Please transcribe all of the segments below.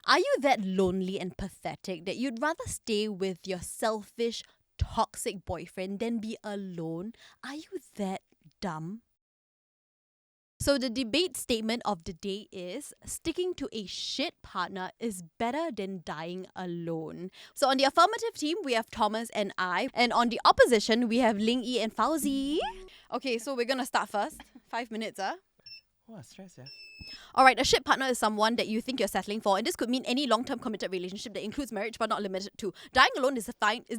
Are you that lonely and pathetic that you'd rather stay with your selfish, toxic boyfriend than be alone? Are you that dumb? So the debate statement of the day is sticking to a shit partner is better than dying alone. So on the affirmative team, we have Thomas and I. And on the opposition, we have Ling Yi and Fauzi. Okay, so we're going to start first. 5 minutes, Oh, stress, yeah. Alright, a shit partner is someone that you think you're settling for, and this could mean any long-term committed relationship that includes marriage but not limited to. Dying alone is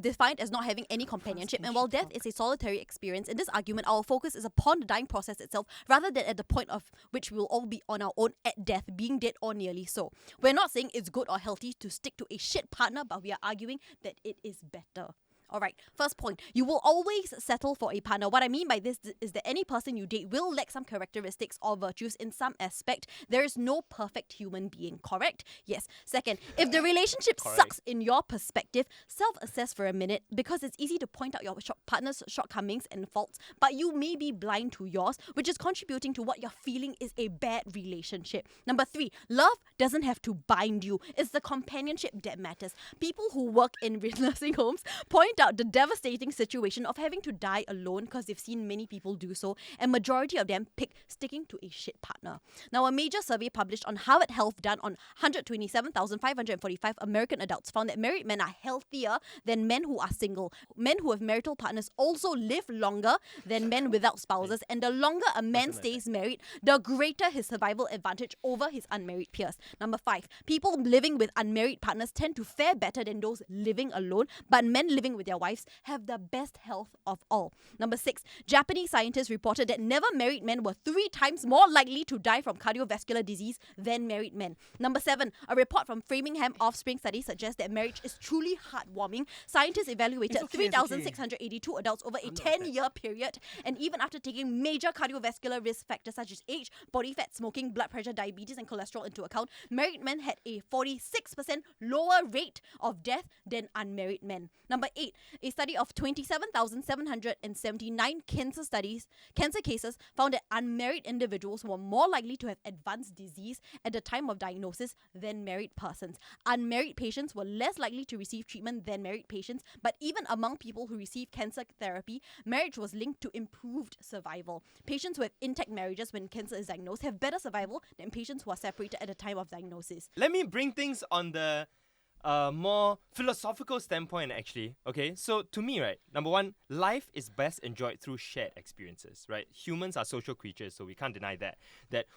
defined as not having any companionship, and while death is a solitary experience, in this argument, our focus is upon the dying process itself rather than at the point of which we will all be on our own at death, being dead or nearly so. We're not saying it's good or healthy to stick to a shit partner, but we are arguing that it is better. Alright, first point. You will always settle for a partner. What I mean by this is that any person you date will lack some characteristics or virtues in some aspect. There is no perfect human being, correct? Yes. Second, if the relationship sucks in your perspective, self-assess for a minute because it's easy to point out your partner's shortcomings and faults, but you may be blind to yours, which is contributing to what you're feeling is a bad relationship. Number 3, love doesn't have to bind you. It's the companionship that matters. People who work in nursing homes point out the devastating situation of having to die alone because they've seen many people do so, and majority of them pick sticking to a shit partner. Now, a major survey published on Harvard Health done on 127,545 American adults found that married men are healthier than men who are single. Men who have marital partners also live longer than men without spouses, and the longer a man stays married, the greater his survival advantage over his unmarried peers. Number 5, people living with unmarried partners tend to fare better than those living alone, but men living with their wives have the best health of all. Number 6, Japanese scientists reported that never married men were 3 times more likely to die from cardiovascular disease than married men. Number 7, a report from Framingham Offspring Study suggests that marriage is truly heartwarming. Scientists evaluated 3,682 adults over a 10-year period, and even after taking major cardiovascular risk factors such as age, body fat, smoking, blood pressure, diabetes, and cholesterol into account, married men had a 46% lower rate of death than unmarried men. Number 8, a study of 27,779 cancer cases found that unmarried individuals were more likely to have advanced disease at the time of diagnosis than married persons. Unmarried patients were less likely to receive treatment than married patients, but even among people who receive cancer therapy, marriage was linked to improved survival. Patients who have intact marriages when cancer is diagnosed have better survival than patients who are separated at the time of diagnosis. Let me bring things on the more philosophical standpoint, actually. Okay, so to me, right, number 1, life is best enjoyed through shared experiences, right? Humans are social creatures, so we can't deny that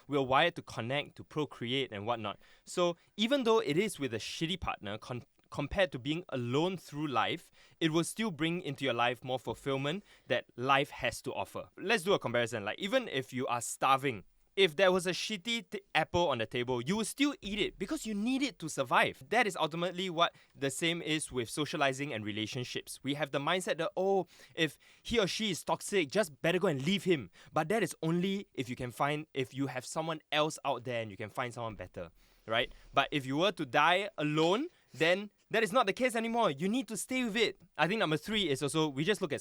we're wired to connect, to procreate and whatnot. So even though it is with a shitty partner, compared to being alone through life, it will still bring into your life more fulfillment that life has to offer. Let's do a comparison. Like, even if you are starving, if there was a shitty apple on the table, you will still eat it because you need it to survive. That is ultimately what the same is with socializing and relationships. We have the mindset that, oh, if he or she is toxic, just better go and leave him. But that is only if you have someone else out there and you can find someone better, right? But if you were to die alone, then that is not the case anymore. You need to stay with it. I think number 3 is also, we just look at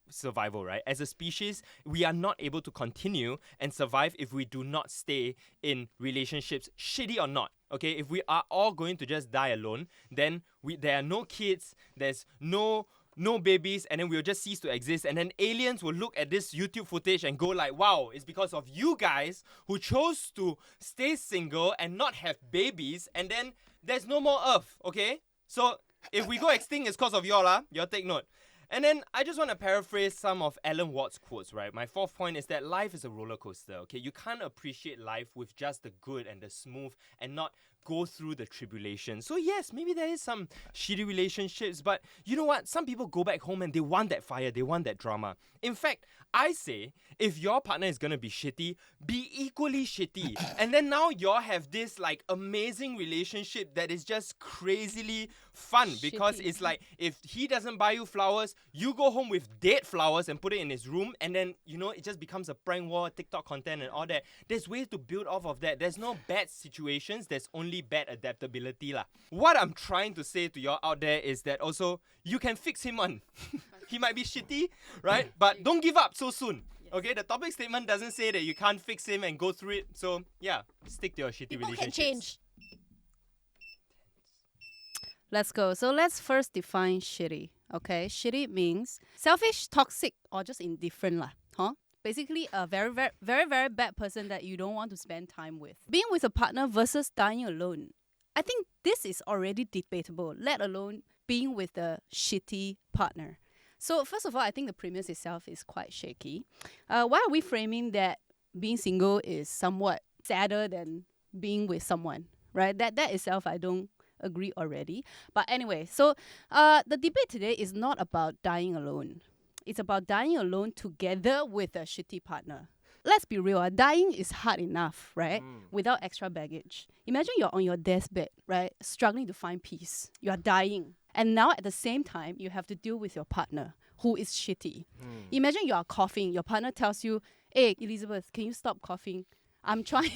survival, right? As a species, we are not able to continue and survive if we do not stay in relationships, shitty or not. Okay, if we are all going to just die alone, then there are no kids, there's no babies, and then we'll just cease to exist, and then aliens will look at this YouTube footage and go like, wow, it's because of you guys who chose to stay single and not have babies, and then there's no more Earth, okay? So if we go extinct, it's because of y'all take note. And then I just want to paraphrase some of Alan Watts' quotes, right? My 4th point is that life is a roller coaster, okay? You can't appreciate life with just the good and the smooth and not go through the tribulation. So yes, maybe there is some shitty relationships, but you know what? Some people go back home and they want that fire, they want that drama. In fact, I say, if your partner is gonna be shitty, be equally shitty. And then now y'all have this like amazing relationship that is just crazily fun because it's like, if he doesn't buy you flowers, you go home with dead flowers and put it in his room, and then, you know, it just becomes a prank war, TikTok content and all that. There's ways to build off of that. There's no bad situations, there's only bad adaptability lah. What I'm trying to say to y'all out there is that also, you can fix him on. He might be shitty, right? But don't give up so soon. Okay, the topic statement doesn't say that you can't fix him and go through it. So yeah, stick to your shitty relationships. People can change. Let's go. So let's first define shitty. Okay, shitty means selfish, toxic, or just indifferent lah. Huh? Basically, a very, very, very, very bad person that you don't want to spend time with. Being with a partner versus dying alone. I think this is already debatable, let alone being with a shitty partner. So first of all, I think the premise itself is quite shaky. Why are we framing that being single is somewhat sadder than being with someone, right? That itself, I don't agree already. But anyway, so the debate today is not about dying alone. It's about dying alone together with a shitty partner. Let's be real, dying is hard enough, right? Without extra baggage. Imagine you're on your deathbed, right? Struggling to find peace. You're dying. And now at the same time, you have to deal with your partner who is shitty. Imagine you are coughing. Your partner tells you, hey, Elizabeth, can you stop coughing? I'm trying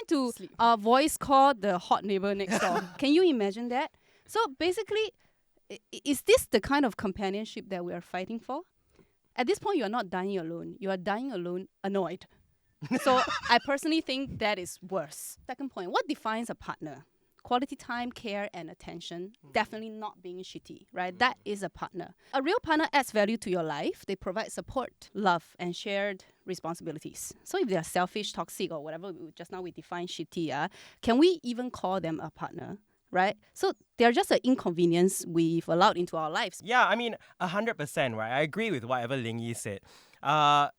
to voice call the hot neighbor next door. Can you imagine that? So basically, is this the kind of companionship that we are fighting for? At this point, you are not dying alone. You are dying alone annoyed. So I personally think that is worse. Second point, what defines a partner? Quality time, care, and attention. Definitely not being shitty, right? That is a partner. A real partner adds value to your life. They provide support, love, and shared responsibilities. So if they are selfish, toxic, or whatever, just now we define shitty, can we even call them a partner? Right? So they're just an inconvenience we've allowed into our lives. Yeah, I mean, 100%, right? I agree with whatever Ling Yi said. A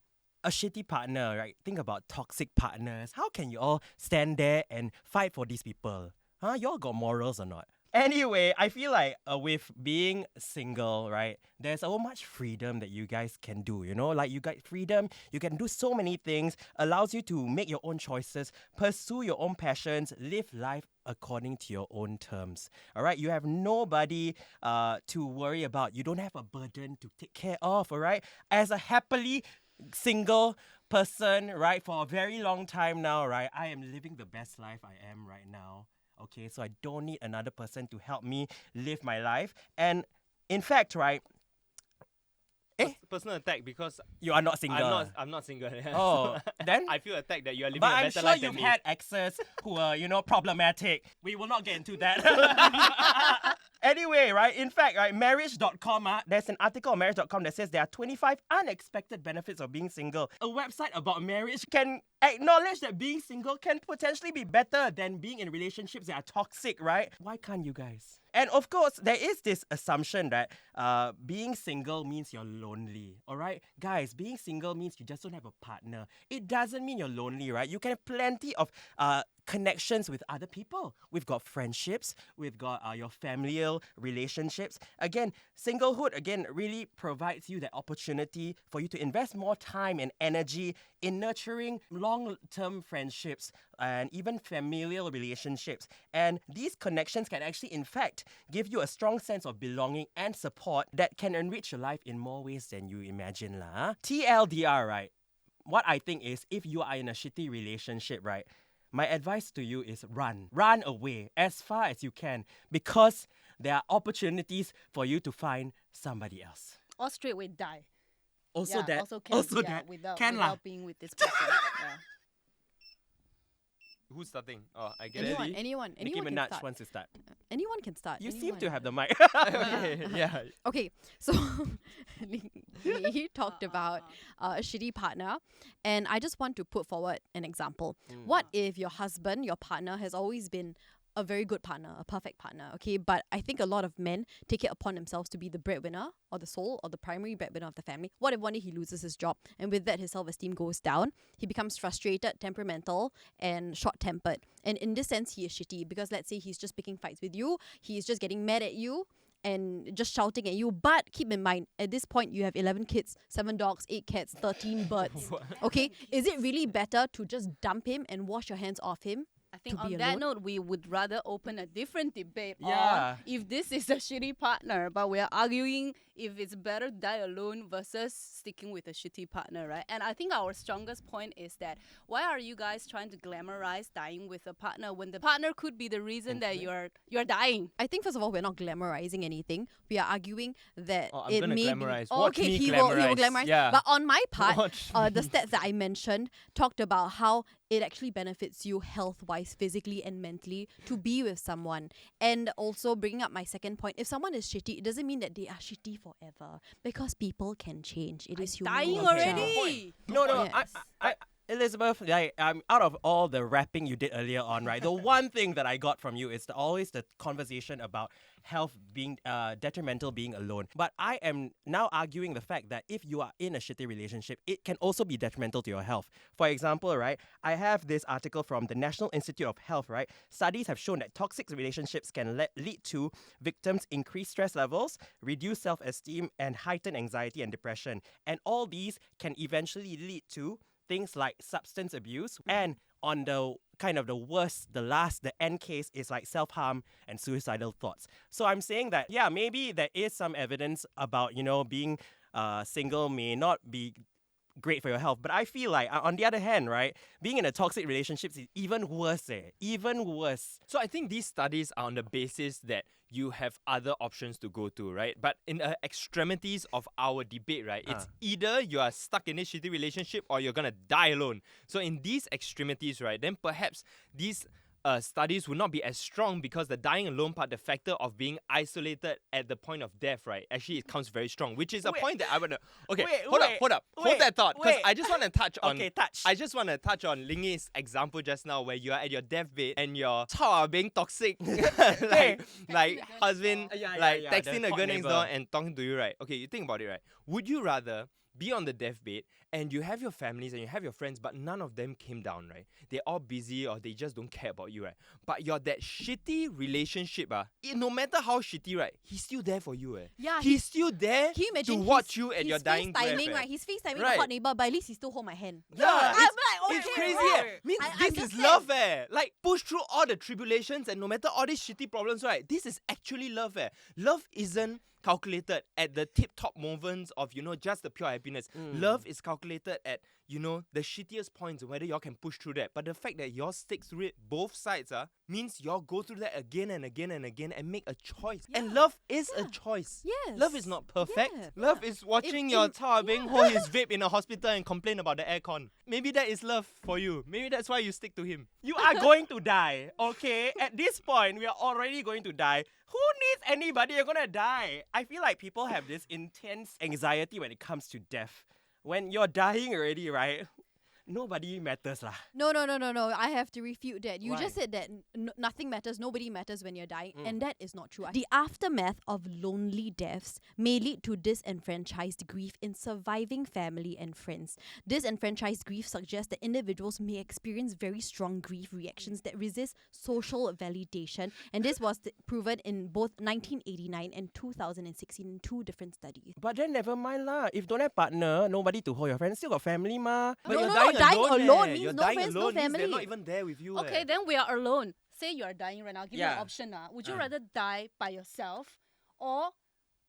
shitty partner, right? Think about toxic partners. How can you all stand there and fight for these people? Huh? You all got morals or not? Anyway, I feel like with being single, right, there's so much freedom that you guys can do, you know? Like, you got freedom, you can do so many things, allows you to make your own choices, pursue your own passions, live life according to your own terms. All right? You have nobody to worry about. You don't have a burden to take care of, all right? As a happily single person, right, for a very long time now, right, I am living the best life I am right now. Okay, so I don't need another person to help me live my life. And in fact, right, Personal attack because you are not single. I'm not single. Oh, then? I feel attacked that you are living But a I'm better sure life you've than me. had exes who are, problematic. We will not get into that. Anyway, right, in fact, right, marriage.com, there's an article on marriage.com that says there are 25 unexpected benefits of being single. A website about marriage can acknowledge that being single can potentially be better than being in relationships that are toxic, right? Why can't you guys? And of course, there is this assumption that being single means you're lonely, all right? Guys, being single means you just don't have a partner. It doesn't mean you're lonely, right? You can have plenty of connections with other people. We've got friendships, we've got your familial relationships. Again, singlehood, really provides you that opportunity for you to invest more time and energy in nurturing long-term friendships and even familial relationships. And these connections can actually, in fact, give you a strong sense of belonging and support that can enrich your life in more ways than you imagine. TLDR, right? What I think is, if you are in a shitty relationship, right, my advice to you is run. Run away as far as you can, because there are opportunities for you to find somebody else. Or straight away die. Also that. Without being with this person. Yeah. Who's starting? Oh, I guess. Anyone Nicki can Minaj start. wants to start. Anyone can start. You anyone. seem to have the mic. Okay, yeah. Okay, so he talked about a shitty partner, and I just want to put forward an example. What if your husband, your partner, has always been a very good partner, a perfect partner, okay? But I think a lot of men take it upon themselves to be the breadwinner or the sole or the primary breadwinner of the family. What if one day he loses his job, and with that his self-esteem goes down? He becomes frustrated, temperamental, and short-tempered. And in this sense, he is shitty, because let's say he's just picking fights with you, he's just getting mad at you, and just shouting at you. But keep in mind, at this point, you have 11 kids, 7 dogs, 8 cats, 13 birds. Okay? Is it really better to just dump him and wash your hands off him? I think to be on that alone? note, we would rather open a different debate Yeah. on if this is a shitty partner. But we're arguing if it's better to die alone versus sticking with a shitty partner, right? And I think our strongest point is that why are you guys trying to glamorize dying with a partner when the partner could be the reason that you're dying? I think first of all we're not glamorizing anything. We are arguing that Oh, I'm it gonna may glamorize. be. Oh, Watch okay, me he will glamorize. glamorize. Yeah. But on my part, Watch the stats that I mentioned talked about how it actually benefits you health-wise, physically and mentally to be with someone. And also bringing up my second point, if someone is shitty, it doesn't mean that they are shitty forever because people can change. It is human Dying nature. already. No, Yes. Elizabeth, like, out of all the rapping you did earlier on, right? The one thing that I got from you is always the conversation about health being detrimental being alone. But I am now arguing the fact that if you are in a shitty relationship, it can also be detrimental to your health. For example, right, I have this article from the National Institute of Health, right? Studies have shown that toxic relationships can lead to victims' increased stress levels, reduced self-esteem, and heightened anxiety and depression. And all these can eventually lead to things like substance abuse, and on the kind of the worst, the end case is like self-harm and suicidal thoughts. So I'm saying that, yeah, maybe there is some evidence about, being single may not be great for your health. But I feel like, on the other hand, right, being in a toxic relationship is even worse, even worse. So I think these studies are on the basis that you have other options to go to, right? But in the extremities of our debate, right, it's either you are stuck in a shitty relationship or you're gonna die alone. So in these extremities, right, then perhaps these studies would not be as strong because the dying alone part, the factor of being isolated at the point of death, right, actually it comes very strong, which is a point that I would. Okay, hold up, hold that thought, because I just want to touch on. Okay, touch. I just want to touch on Lingy's example just now, where you are at your deathbed and your child are being toxic, like husband, texting the a hot girl next neighbor. door and talking to you, right? Okay, you think about it, right? Would you rather be on the deathbed and you have your families and you have your friends, but none of them came down, right? They're all busy or they just don't care about you, right? But you're that shitty relationship, no matter how shitty, right? He's still there for you, Yeah, He's still there Can you to imagine watch he's- you at he's your dying breath, FaceTiming, right? He's FaceTiming Right. the hot neighbor, but at least he still hold my hand. Yeah, I'm it's, like, it's okay, crazy. right. Means I this is understand. love, Like, push through all the tribulations and no matter all these shitty problems, right? This is actually love, Love isn't calculated at the tip-top moments of, just the pure happiness. Love is calculated at, the shittiest points, whether y'all can push through that. But the fact that y'all stick through it, both sides, means y'all go through that again and again and again and make a choice. And love is a choice. Yes. Love is not perfect. Yeah. Love is watching If- your if- child being hold his vape in a hospital and complain about the aircon. Maybe that is love for you. Maybe that's why you stick to him. You are going to die, okay? At this point, we are already going to die. Who needs anybody? You're gonna die. I feel like people have this intense anxiety when it comes to death. When you're dying already, right? Nobody matters lah. No. I have to refute that. You Why? just said that nothing matters, nobody matters when you're dying, and that is not true. The aftermath of lonely deaths may lead to disenfranchised grief in surviving family and friends. Disenfranchised grief suggests that individuals may experience very strong grief reactions that resist social validation, and this was proven in both 1989 and 2016 in 2 different studies. But then never mind lah. If don't have partner, nobody to hold your friend, still got family ma. But No, you're no, dying dying alone, alone eh. means You're no dying friends, no alone means they're family. not even there with you. Okay, then we are alone. Say you are dying right now. Give you Yeah. an option. Would you rather die by yourself or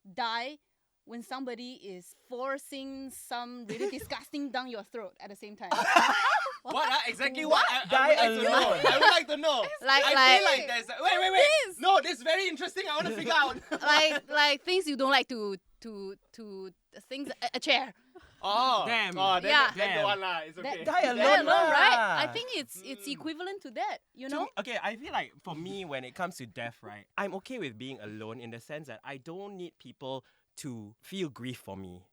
die when somebody is forcing some really disgusting down your throat at the same time? What? Exactly what? Die I would like to know. alone. I would like to know. Like- I like- feel like there's. Wait. No, this is very interesting. I want to figure out. like things you don't like to things a chair. Oh, Damn. Oh, then, Yeah. then the Damn. one lah. It's okay. Die That alone alone, right? lah. I think it's equivalent to that. You To know. me- okay, I feel like for me, when it comes to death, right, I'm okay with being alone in the sense that I don't need people to feel grief for me.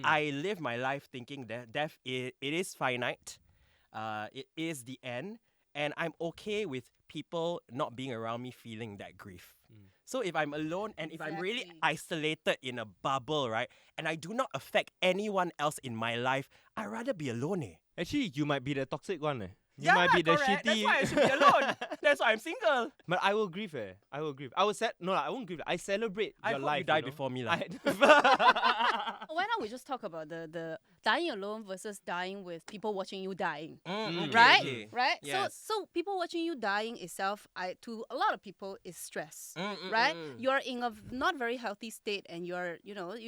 I live my life thinking that death it is finite, it is the end, and I'm okay with people not being around me feeling that grief. So if I'm alone and if I'm really Exactly. isolated in a bubble, right, and I do not affect anyone else in my life, I'd rather be alone. Actually, you might be the toxic one. You might be the correct. That's shitty. why I should be alone. That's why I'm single. But I will grieve. I will grieve. I will no, I won't grieve. I celebrate I your hope life. you die know? before me, lah. Why not we just talk about the dying alone versus dying with people watching you dying? Okay, Right? okay. Right? Yes. So people watching you dying itself, to a lot of people is stress. Mm, Right? You're in a not very healthy state and you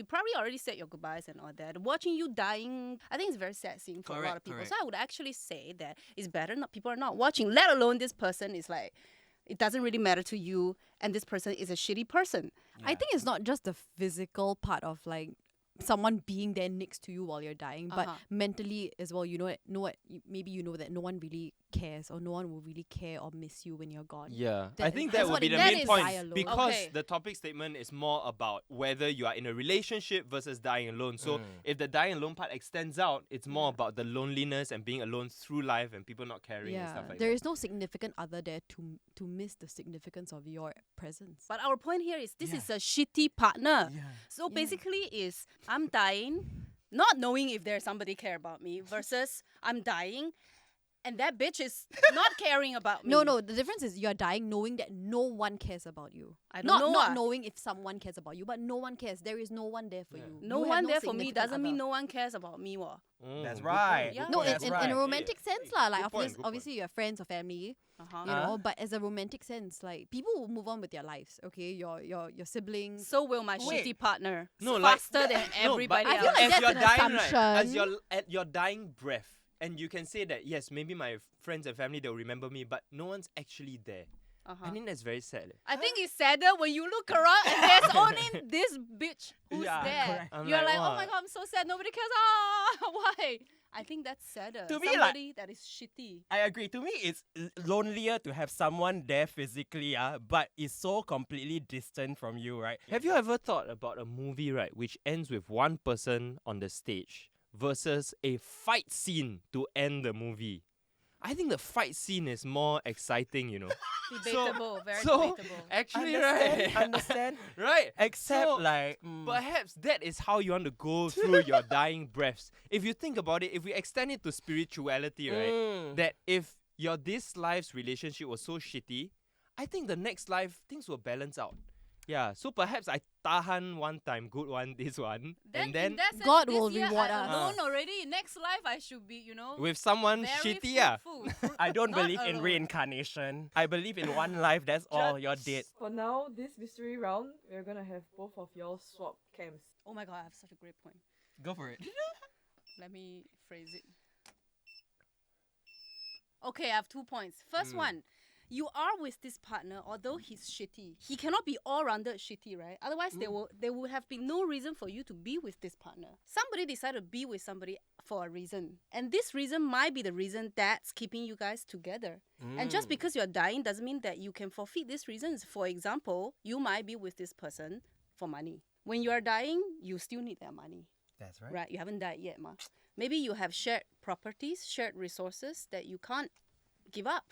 probably already said your goodbyes and all that. Watching you dying, I think it's a very sad scene for a lot Correct, of people. correct. So I would actually say that it's better not people are not watching, let alone this person is like, it doesn't really matter to you and this person is a shitty person. I think it's not just the physical part of like someone being there next to you while you're dying, but mentally as well. Maybe you know that no one really cares or no one will really care or miss you when you're gone. Yeah, I That- think that's that would what be it- the that main is point die alone. because Okay. the topic statement is more about whether you are in a relationship versus dying alone. So if the dying alone part extends out, it's more about the loneliness and being alone through life and people not caring and Yeah, stuff like there that. is no significant other there to miss the significance of your presence. But our point here is this is a shitty partner. Yeah. So basically is I'm dying, not knowing if there's somebody care about me versus I'm dying and that bitch is not caring about me. No, the difference is you're dying knowing that no one cares about you. I don't know. Not knowing if someone cares about you, but no one cares. There is no one there for you. No You have one no there for me significant doesn't mean other. no one cares about me. What? That's Good right. point, Yeah. good No, point. in, That's in, right. in a romantic sense lah. Like Good point, good obviously you're friends or family, Uh-huh. you know. But as a romantic sense, like people will move on with their lives. Okay, your siblings. So will my Wait. shitty partner. No, like- faster than everybody I else. feel like as that's you're an dying, right? As assumption. at your dying breath, and you can say that yes, maybe my friends and family they'll remember me, but no one's actually there. Uh-huh. I think that's very sad. I think it's sadder when you look around and there's only this bitch who's Yeah, there. correct. I'm You're like, like, oh "Wow." my god, I'm so sad. Nobody cares. Ah, why? I think that's sadder. To me, like- Somebody that is shitty. I agree. To me, it's lonelier to have someone there physically, but is so completely distant from you, right? Have you ever thought about a movie, right, which ends with one person on the stage versus a fight scene to end the movie? I think the fight scene is more exciting, you know. Debatable, very so debatable. actually, Understand? right, Understand? right. Except So, like, Perhaps that is how you want to go through your dying breaths. If you think about it, if we extend it to spirituality, right, that if your this life's relationship was so shitty, I think the next life things will balance out. Yeah, so perhaps I tahan one time, good one, this one, and in then that sense, God this will year reward I'm us. alone already. Next life I should be, with someone very shitty, yeah. fruitful. I don't Not believe in alone. reincarnation. I believe in one life. That's all. You're dead. For now, this mystery round, we're gonna have both of y'all swap camps. Oh my god, I have such a great point. Go for it. Let me phrase it. Okay, I have 2 points. First one, you are with this partner, although he's shitty. He cannot be all-rounded shitty, right? Otherwise, there would have been no reason for you to be with this partner. Somebody decided to be with somebody for a reason. And this reason might be the reason that's keeping you guys together. And just because you're dying doesn't mean that you can forfeit these reasons. For example, you might be with this person for money. When you are dying, you still need their money. That's right. Right, you haven't died yet, ma. Maybe you have shared properties, shared resources that you can't give up.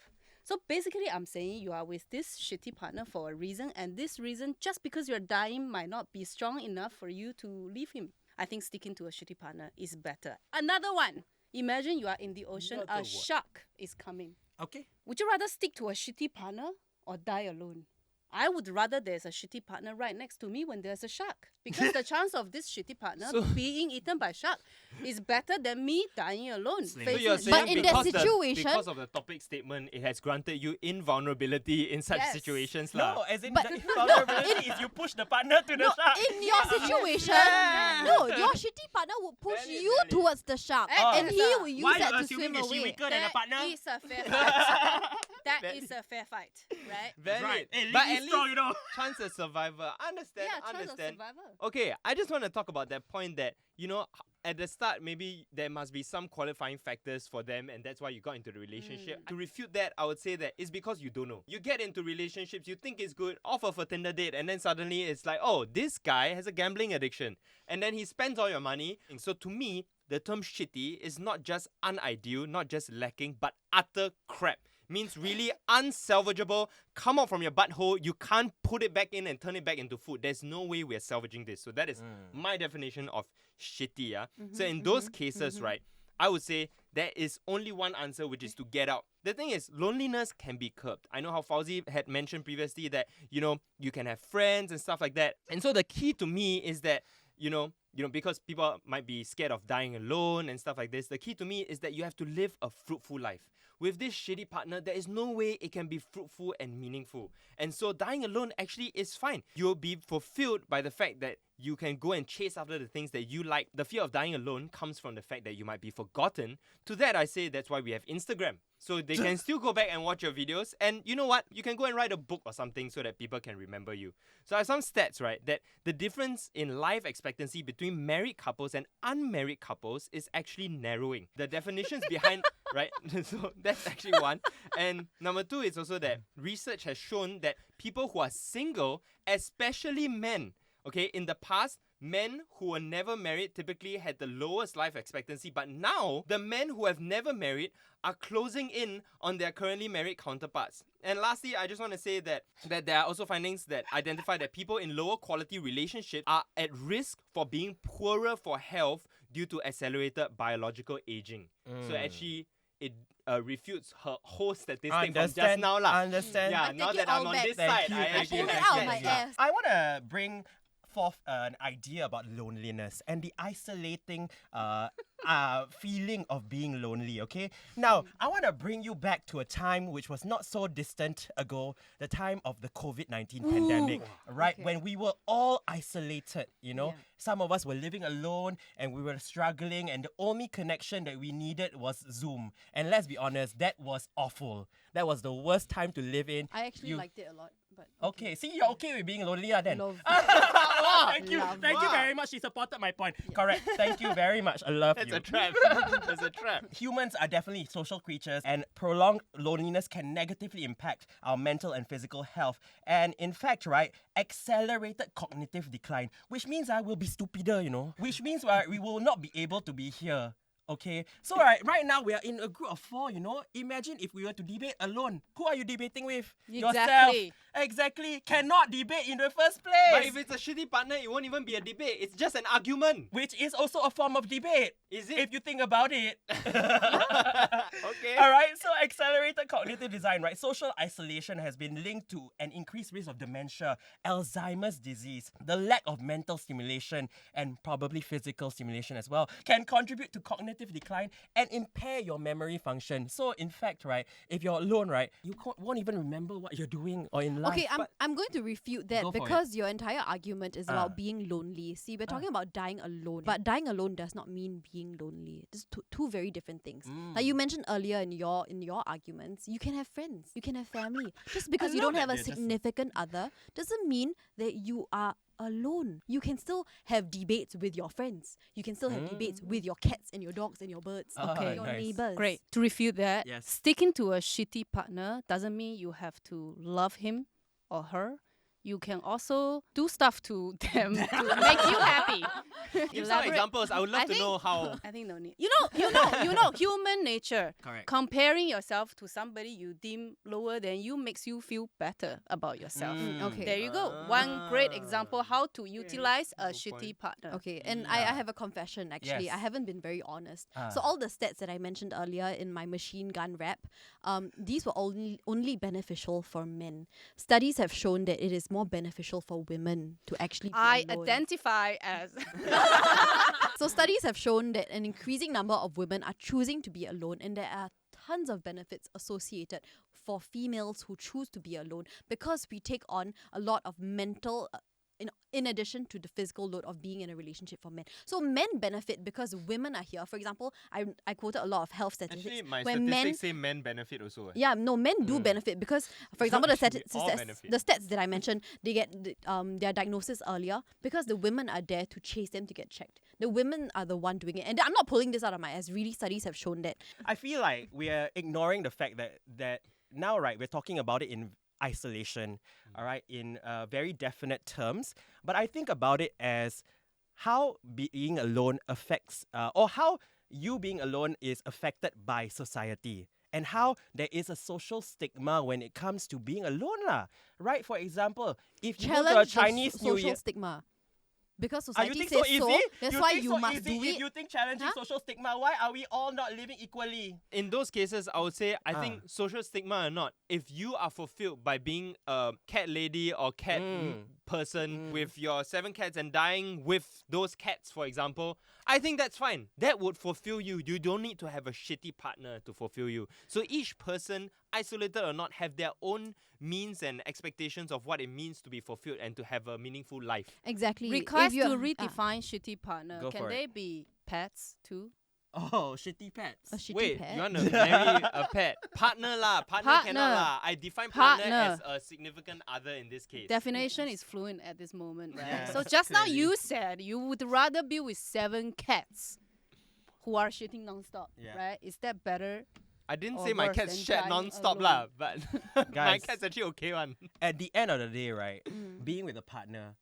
So basically, I'm saying you are with this shitty partner for a reason, and this reason, just because you're dying, might not be strong enough for you to leave him. I think sticking to a shitty partner is better. Another one. Imagine you are in the ocean, Another a one. shark is coming. Okay. Would you rather stick to a shitty partner or die alone? I would rather there's a shitty partner right next to me when there's a shark. Because the chance of this shitty partner So- being eaten by shark is better than me dying alone. So So facing you're a saying But in that because situation- because of the topic statement, it has granted you invulnerability in such Yes. situations, No, lah. as in But- the vulnerability is you push the partner to the shark. In your situation, no, your shitty partner would push Valid, you valid. towards the shark, and he will use Why that you to assuming swim that she away. weaker than a partner? That is a fair fight. That is a fair fight, right? Valid. Right. Hey, But Lee at strong, least you know. chance of survivor. Understand, Yeah, chance of understand. survival. Okay, I just want to talk about that point that, you know, at the start, maybe there must be some qualifying factors for them, and that's why you got into the relationship. To refute that, I would say that it's because you don't know. You get into relationships, you think it's good, offer for Tinder date, and then suddenly it's like, oh, this guy has a gambling addiction. And then he spends all your money. And so to me, the term shitty is not just unideal, not just lacking, but utter crap. Means really unsalvageable, come out from your butthole, you can't put it back in and turn it back into food. There's no way we're salvaging this. So that is my definition of shitty. So in those cases, right, I would say there is only one answer, which is to get out. The thing is, loneliness can be curbed. I know how Fauzi had mentioned previously that, you can have friends and stuff like that. And so the key to me is that, because people might be scared of dying alone and stuff like this, the key to me is that you have to live a fruitful life. With this shitty partner, there is no way it can be fruitful and meaningful. And so dying alone actually is fine. You'll be fulfilled by the fact that you can go and chase after the things that you like. The fear of dying alone comes from the fact that you might be forgotten. To that, I say that's why we have Instagram. So they can still go back and watch your videos. And you know what? You can go and write a book or something so that people can remember you. So I have some stats, right? That the difference in life expectancy between married couples and unmarried couples is actually narrowing. The definitions behind, right? So that's actually one. And number two is also that research has shown that people who are single, especially men, okay, in the past, men who were never married typically had the lowest life expectancy, but now the men who have never married are closing in on their currently married counterparts. And lastly, I just want to say that there are also findings that identify that people in lower quality relationships are at risk for being poorer for health due to accelerated biological aging. So actually, it refutes her whole statistic from just now. Understand. Yeah, now that I'm on this side, I actually pulled it have out of that. my Yeah. ass. I want to bring forth an idea about loneliness and the isolating feeling of being lonely, okay? Now, I want to bring you back to a time which was not so distant ago, the time of the COVID-19 pandemic, right? Okay. When we were all isolated, Yeah. Some of us were living alone and we were struggling, and the only connection that we needed was Zoom. And let's be honest, that was awful. That was the worst time to live in. I actually You- liked it a lot. But Okay, see, you're okay with being lonely then. Love. Thank you. Love. Thank you very much. She supported my point. Correct. Thank you very much. I love That's you. a trap. That's a trap. Humans are definitely social creatures, and prolonged loneliness can negatively impact our mental and physical health. And in fact, right, accelerated cognitive decline, which means I will be stupider, which means we will not be able to be here. Okay, so right now we are in a group of 4, Imagine if we were to debate alone. Who are you debating with? Yourself. Exactly. Exactly. Cannot debate in the first place. But if it's a shitty partner, it won't even be a debate. It's just an argument. Which is also a form of debate. Is it? If you think about it. Okay. Alright, so accelerated cognitive design, right? Social isolation has been linked to an increased risk of dementia, Alzheimer's disease, the lack of mental stimulation, and probably physical stimulation as well, can contribute to cognitive decline and impair your memory function. So, in fact, right, if you're alone, right, you won't even remember what you're doing or in life. Okay, I'm going to refute that Go for because your entire argument is about being lonely. See, we're talking about dying alone, but dying alone does not mean being lonely. It's two very different things. Like you mentioned earlier in your arguments, you can have friends, you can have family. Just because you love don't have that a they're just- significant other doesn't mean that you are alone. You can still have debates with your friends. You can still have debates with your cats and your dogs and your birds. Okay, your nice. neighbors. Great. To refute that, Yes. sticking to a shitty partner doesn't mean you have to love him or her. You can also do stuff to them to make you happy. Give some Elaborate. examples. I would love I to think- know how. I think no need. You know, human nature. Correct. Comparing yourself to somebody you deem lower than you makes you feel better about yourself. Okay. There you go. One great example how to utilize a Good shitty point. partner. Okay, and I have a confession actually. Yes. I haven't been very honest. Ah. So all the stats that I mentioned earlier in my machine gun rap, these were only beneficial for men. Studies have shown that it is more beneficial for women to actually be I alone. identify as So studies have shown that an increasing number of women are choosing to be alone, and there are tons of benefits associated for females who choose to be alone because we take on a lot of mental in addition to the physical load of being in a relationship for men. So men benefit because women are here. For example, I quoted a lot of health statistics Actually, my where statistics men say men benefit also. yeah, no, men do benefit because, for example, the Actually, all benefit. stats that I mentioned, they get their diagnosis earlier because the women are there to chase them to get checked. The women are the one doing it, and I'm not pulling this out of my ass. Really, studies have shown that. I feel like we are ignoring the fact that now, right, we're talking about it in isolation, all right, in very definite terms. But I think about it as how being alone affects, or how you being alone is affected by society. And how there is a social stigma when it comes to being alone, lah. Right? For example, if you go to a Challenge the Chinese New social Year, stigma. Because You society think says so easy? that's you why think you so must easy? do If it. you think challenging Huh? social stigma, why are we all not living equally? In those cases, I would say I Ah. think social stigma or not, if you are fulfilled by being a cat lady or cat person with your 7 cats and dying with those cats, for example, I think that's fine. That would fulfill you. You don't need to have a shitty partner to fulfill you. So each person, isolated or not, have their own means and expectations of what it means to be fulfilled and to have a meaningful life. Exactly. Request If you're- to redefine shitty partner. Go Can for they it. be pets too? Oh, shitty pets. a shitty Wait, pet. you want to marry a pet? Partner lah. Partner cannot Partner. lah. I define partner Partner. as a significant other in this case. Definition is fluent at this moment, right? Yeah, So just now clearly. you said you would rather be with 7 cats who are shitting nonstop, Yeah. right? Is that better? I didn't Or say my worse cats than shed dying non-stop alone. lah, but my Guys. cat's actually okay one. At the end of the day, right, being with a partner,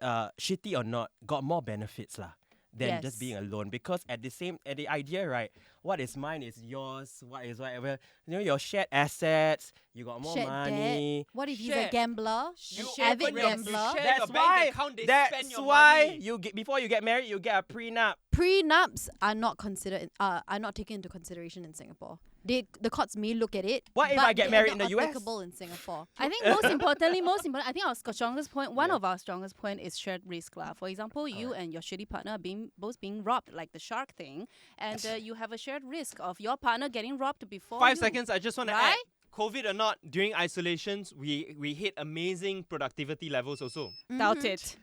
shitty or not, got more benefits lah than just Yes. being alone. Because at the idea, right, what is mine is yours. What is whatever, your shared assets. You got more Shared money. debt. What if he's a Share. gambler? You An avid open your- gambler? you share That's your bank why. account, they That's spend your why money. you get before you get married, you get a prenup. Prenups are not considered. Are not taken into consideration in Singapore. The courts may look at it. What if but I get they are married not in the US? applicable in Singapore. I think most importantly, I think our strongest point, one of our strongest point is shared risk lah. For example, you and your shitty partner are both being robbed, like the shark thing, and you have a shared risk of your partner getting robbed before 5 you. seconds, I just want to Right? add. COVID or not, during isolations, we hit amazing productivity levels also. Doubt it.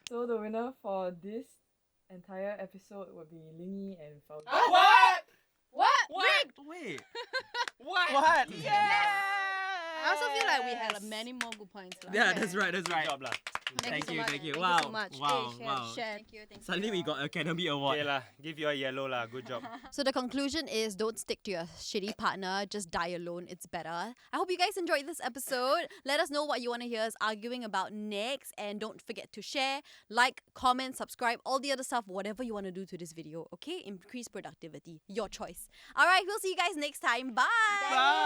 So the winner for this entire episode would be Lingy and Fauzi. What? What? Wait. What? What? I also feel like we had many more good points. lah. Yeah, that's right. That's Good right. job lah. Thank so you, much. thank you. Thank Wow, you so much. wow, Share, wow. share. Thank you. Suddenly we got Academy Award. Okay lah, give you a yellow lah. Good job. So the conclusion is don't stick to your shitty partner. Just die alone. It's better. I hope you guys enjoyed this episode. Let us know what you want to hear us arguing about next. And don't forget to share, like, comment, subscribe, all the other stuff, whatever you want to do to this video. Okay? Increase productivity. Your choice. All right, we'll see you guys next time. Bye. Bye.